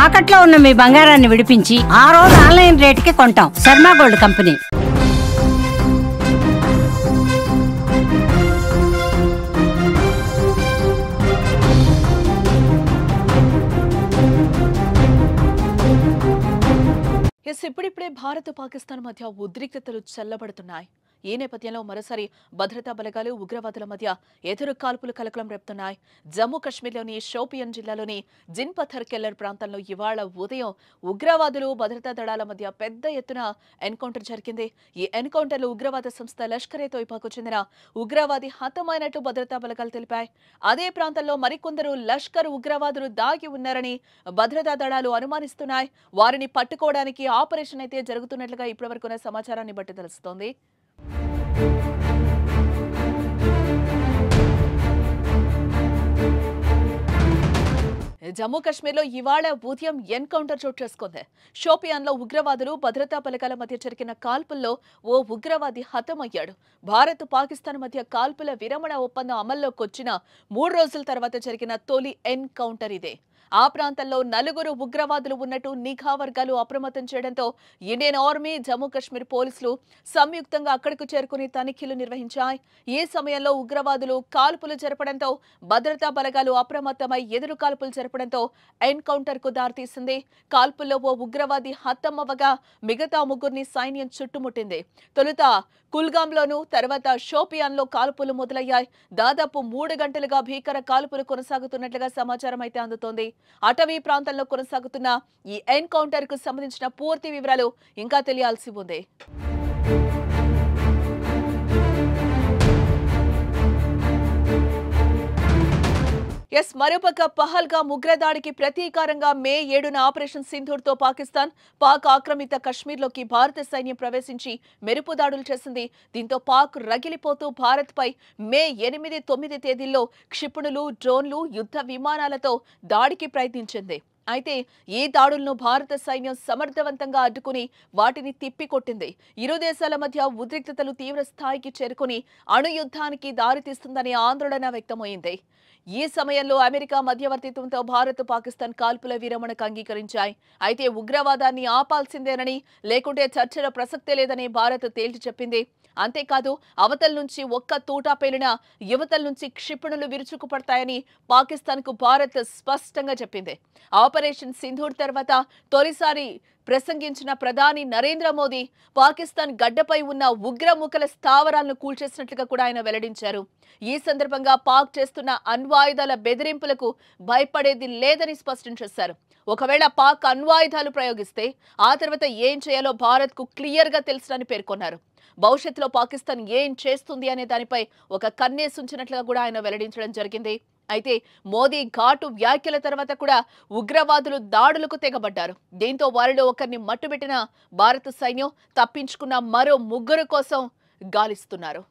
తాకట్లో ఉన్న మీ బంగారాన్ని విడిపించి ఆ రోజు ఆన్లైన్ రేటుకి కొంటాం. Sharma gold company. ఇప్పుడిప్పుడే భారత్ పాకిస్తాన్ మధ్య ఉద్రిక్తతలు చల్లబడుతున్నాయి. ఈ నేపథ్యంలో మరోసారి భద్రతా బలగాలు ఉగ్రవాదుల మధ్య ఎదురు కాల్పులు కలకలం రేపుతున్నాయి. జమ్మూ కశ్మీర్లోని షోపియన్ జిల్లాలోని జిన్పథర్ కెల్లర్ ప్రాంతంలో ఇవాళ ఉదయం ఉగ్రవాదులు భద్రతా దళాల మధ్య పెద్ద ఎత్తున ఎన్కౌంటర్ జరిగింది. ఈ ఎన్కౌంటర్లో ఉగ్రవాద సంస్థ లష్కర్-ఏ-తోయిబాకు చెందిన ఉగ్రవాది హతమైనట్టు భద్రతా బలగాలు తెలిపాయి. అదే ప్రాంతంలో మరికొందరు లష్కర్ ఉగ్రవాదులు దాగి ఉన్నారని భద్రతా దళాలు అనుమానిస్తున్నాయి. వారిని పట్టుకోవడానికి ఆపరేషన్ అయితే జరుగుతున్నట్లుగా ఇప్పటివరకున్న సమాచారాన్ని బట్టి తెలుస్తోంది. జమ్మూ కశ్మీర్లో ఇవాళ ఉదయం ఎన్కౌంటర్ చోటు చేసుకుంది. షోపియాన్లో ఉగ్రవాదులు భద్రతా బలగాల మధ్య జరిగిన కాల్పుల్లో ఓ ఉగ్రవాది హతమయ్యాడు. భారత్ పాకిస్తాన్ మధ్య కాల్పుల విరమణ ఒప్పందం అమల్లోకి వచ్చిన 3 రోజుల తర్వాత జరిగిన తొలి ఎన్కౌంటర్ ఇదే. ఆ ప్రాంతంలో 4 ఉగ్రవాదులు ఉన్నట్టు నిఘా వర్గాలు అప్రమత్తం చేయడంతో ఇండియన్ ఆర్మీ, జమ్మూ కశ్మీర్ పోలీసులు సంయుక్తంగా అక్కడకు చేరుకుని తనిఖీలు నిర్వహించాయి. ఈ సమయంలో ఉగ్రవాదులు కాల్పులు జరపడంతో భద్రతా బలగాలు అప్రమత్తమై ఎదురు కాల్పులు జరపడంతో ఎన్కౌంటర్ కు దారితీసింది. కాల్పుల్లో ఓ ఉగ్రవాది హతమవ్వగా మిగతా 3 సైన్యం చుట్టుముట్టింది. తొలుత కుల్గాంలోను, తర్వాత షోపియాన్లో కాల్పులు మొదలయ్యాయి. దాదాపు 3 గంటలుగా భీకర కాల్పులు కొనసాగుతున్నట్లుగా సమాచారం అయితే అందుతోంది. అటవీ ప్రాంతంలో కొనసాగుతున్న ఈ ఎన్కౌంటర్ కు సంబంధించిన పూర్తి వివరాలు ఇంకా తెలియాల్సి ఉంది. మరోపక్క పహల్గామ్ ఉగ్రదాడికి ప్రతీకారంగా మే 7న ఆపరేషన్ సింధూర్ తో పాక్ ఆక్రమిత కశ్మీర్లోకి భారత సైన్యం ప్రవేశించి మెరుపు దాడులు చేసింది. దీంతో పాక్ రగిలిపోతూ భారత్ పై మే 8, 9 తేదీల్లో క్షిపణులు, డ్రోన్లు, యుద్ధ విమానాలతో దాడికి ప్రయత్నించింది. అయితే ఈ దాడులను భారత సైన్యం సమర్థవంతంగా అడ్డుకుని వాటిని తిప్పికొట్టింది. ఇరు దేశాల మధ్య ఉద్రిక్తతలు తీవ్ర స్థాయికి చేరుకుని అణుయుద్ధానికి దారితీస్తుందనే ఆందోళన వ్యక్తమైంది. ఈ సమయంలో అమెరికా మధ్యవర్తిత్వంతో భారత్, పాకిస్తాన్ కాల్పుల విరమణకు అంగీకరించాయి. అయితే ఉగ్రవాదాన్ని ఆపాల్సిందేనని, లేకుంటే చర్చల ప్రసక్తే లేదని భారత్ తేల్చి చెప్పింది. అంతేకాదు, అవతల నుంచి ఒక్క తూటా పేలిన యువతల నుంచి క్షిపణులు విరుచుకుపడతాయని పాకిస్తాన్కు భారత్ స్పష్టంగా చెప్పింది. ఆపరేషన్ సింధూర్ తర్వాత తొలిసారి ప్రసంగించిన ప్రధాని నరేంద్ర మోదీ పాకిస్తాన్ గడ్డపై ఉన్న ఉగ్రముఖల స్థావరాలను కూల్చేసినట్లుగా కూడా ఆయన వెల్లడించారు. ఈ సందర్భంగా పాక్ చేస్తున్న అణ్వాయుధాల బెదిరింపులకు భయపడేది లేదని స్పష్టం చేశారు. ఒకవేళ పాక్ అణ్వాయుధాలు ప్రయోగిస్తే ఆ తర్వాత ఏం చేయాలో భారత్కు క్లియర్గా తెలుసునని పేర్కొన్నారు. భవిష్యత్తులో పాకిస్తాన్ ఏం చేస్తుంది అనే దానిపై ఒక కన్నేసి ఉంచినట్లుగా కూడా ఆయన వెల్లడించడం జరిగింది. అయితే మోదీ ఘాటు వ్యాఖ్యల తర్వాత కూడా ఉగ్రవాదులు దాడులకు తెగబడ్డారు. దీంతో వారిలో ఒకరిని మట్టుబెట్టిన భారత సైన్యం తప్పించుకున్న మరో 3 కోసం గాలిస్తున్నారు.